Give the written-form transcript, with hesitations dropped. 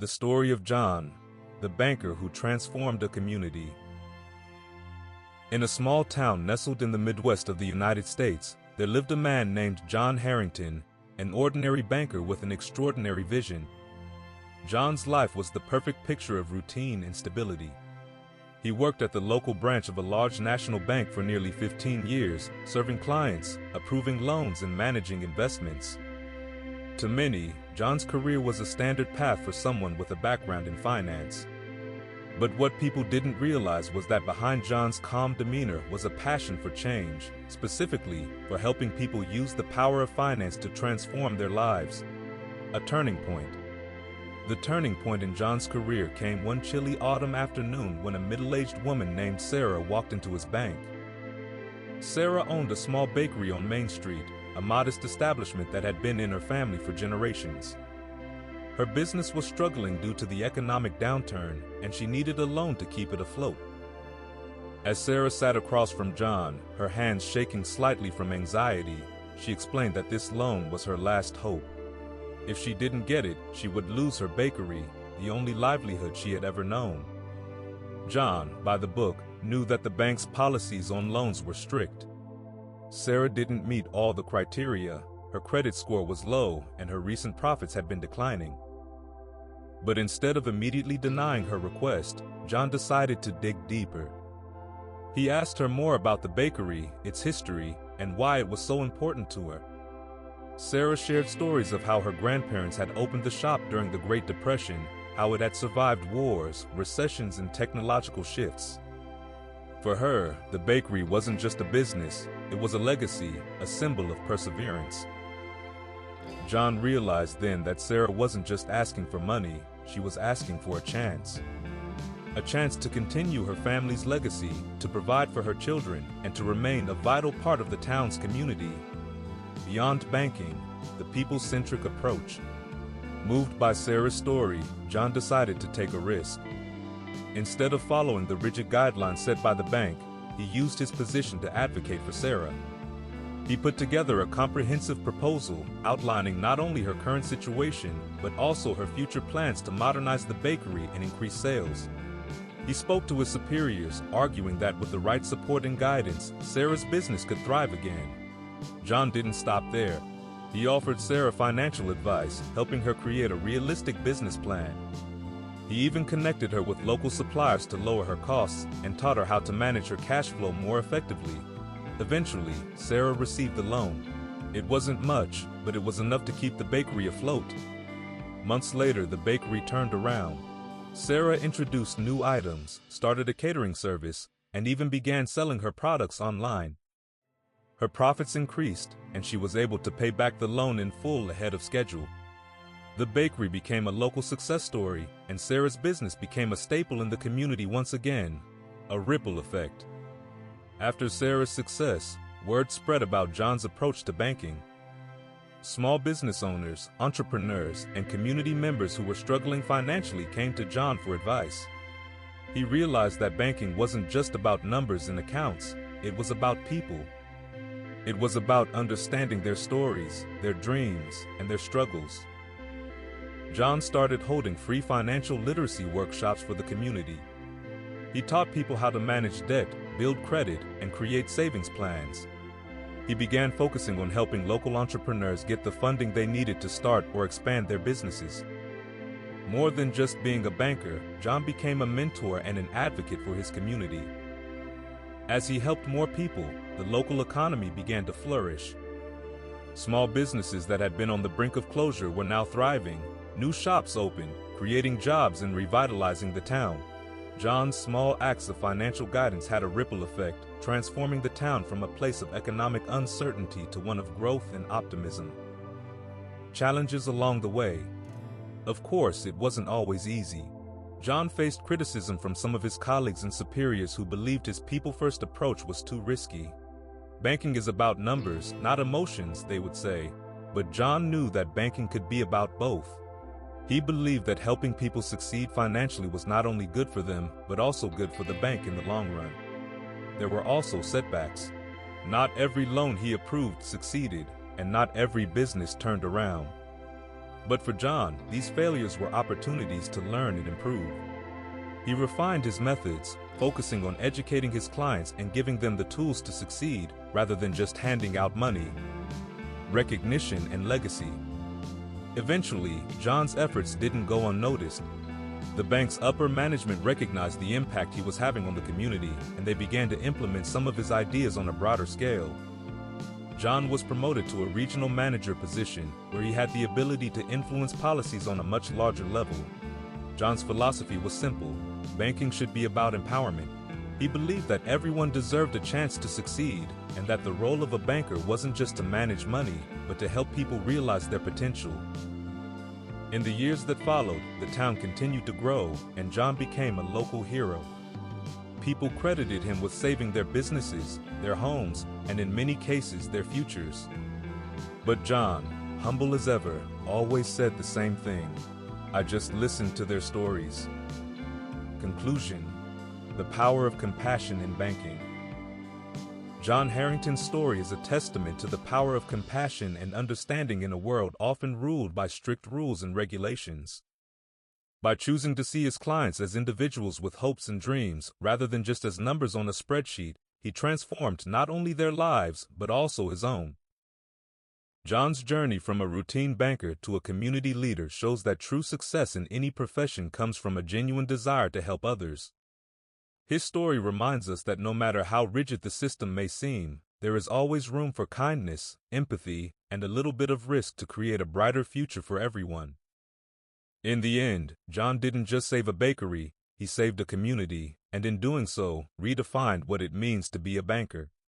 The story of John, the banker who transformed a community. In a small town nestled in the Midwest of the United States, there lived a man named John Harrington, an ordinary banker with an extraordinary vision. John's life was the perfect picture of routine and stability. He worked at the local branch of a large national bank for nearly 15 years, serving clients, approving loans, and managing investments. To many, John's career was a standard path for someone with a background in finance. But what people didn't realize was that behind John's calm demeanor was a passion for change, specifically for helping people use the power of finance to transform their lives. A turning point. The turning point in John's career came one chilly autumn afternoon when a middle-aged woman named Sarah walked into his bank. Sarah owned a small bakery on Main Street, a modest establishment that had been in her family for generations. Her business was struggling due to the economic downturn, and she needed a loan to keep it afloat. As Sarah sat across from John, her hands shaking slightly from anxiety, she explained that this loan was her last hope. If she didn't get it, she would lose her bakery, the only livelihood she had ever known. John, by the book, knew that the bank's policies on loans were strict. Sarah didn't meet all the criteria, her credit score was low, and her recent profits had been declining. But instead of immediately denying her request, John decided to dig deeper. He asked her more about the bakery, its history, and why it was so important to her. Sarah shared stories of how her grandparents had opened the shop during the Great Depression, how it had survived wars, recessions, and technological shifts. For her, the bakery wasn't just a business, it was a legacy, a symbol of perseverance. John realized then that Sarah wasn't just asking for money, she was asking for a chance. A chance to continue her family's legacy, to provide for her children, and to remain a vital part of the town's community. Beyond banking, the people-centric approach. Moved by Sarah's story, John decided to take a risk. Instead of following the rigid guidelines set by the bank, he used his position to advocate for Sarah. He put together a comprehensive proposal outlining not only her current situation, but also her future plans to modernize the bakery and increase sales. He spoke to his superiors, arguing that with the right support and guidance, Sarah's business could thrive again. John didn't stop there. He offered Sarah financial advice, helping her create a realistic business plan. He even connected her with local suppliers to lower her costs and taught her how to manage her cash flow more effectively. Eventually, Sarah received the loan. It wasn't much, but it was enough to keep the bakery afloat. Months later, the bakery turned around. Sarah introduced new items, started a catering service, and even began selling her products online. Her profits increased, and she was able to pay back the loan in full ahead of schedule. The bakery became a local success story, and Sarah's business became a staple in the community once again, a ripple effect. After Sarah's success, word spread about John's approach to banking. Small business owners, entrepreneurs, and community members who were struggling financially came to John for advice. He realized that banking wasn't just about numbers and accounts, it was about people. It was about understanding their stories, their dreams, and their struggles. John started holding free financial literacy workshops for the community. He taught people how to manage debt, build credit, and create savings plans. He began focusing on helping local entrepreneurs get the funding they needed to start or expand their businesses. More than just being a banker, John became a mentor and an advocate for his community. As he helped more people, the local economy began to flourish. Small businesses that had been on the brink of closure were now thriving. New shops opened, creating jobs and revitalizing the town. John's small acts of financial guidance had a ripple effect, transforming the town from a place of economic uncertainty to one of growth and optimism. Challenges along the way. Of course, it wasn't always easy. John faced criticism from some of his colleagues and superiors who believed his people-first approach was too risky. Banking is about numbers, not emotions, they would say. But John knew that banking could be about both. He believed that helping people succeed financially was not only good for them, but also good for the bank in the long run. There were also setbacks. Not every loan he approved succeeded, and not every business turned around. But for John, these failures were opportunities to learn and improve. He refined his methods, focusing on educating his clients and giving them the tools to succeed, rather than just handing out money, recognition, and legacy. Eventually, John's efforts didn't go unnoticed. The bank's upper management recognized the impact he was having on the community, and they began to implement some of his ideas on a broader scale. John was promoted to a regional manager position, where he had the ability to influence policies on a much larger level. John's philosophy was simple: banking should be about empowerment. He believed that everyone deserved a chance to succeed, and that the role of a banker wasn't just to manage money, but to help people realize their potential. In the years that followed, the town continued to grow, and John became a local hero. People credited him with saving their businesses, their homes, and in many cases, their futures. But John, humble as ever, always said the same thing: "I just listened to their stories." Conclusion: the power of compassion in banking. John Harrington's story is a testament to the power of compassion and understanding in a world often ruled by strict rules and regulations. By choosing to see his clients as individuals with hopes and dreams, rather than just as numbers on a spreadsheet, he transformed not only their lives, but also his own. John's journey from a routine banker to a community leader shows that true success in any profession comes from a genuine desire to help others. His story reminds us that no matter how rigid the system may seem, there is always room for kindness, empathy, and a little bit of risk to create a brighter future for everyone. In the end, John didn't just save a bakery, he saved a community, and in doing so, redefined what it means to be a banker.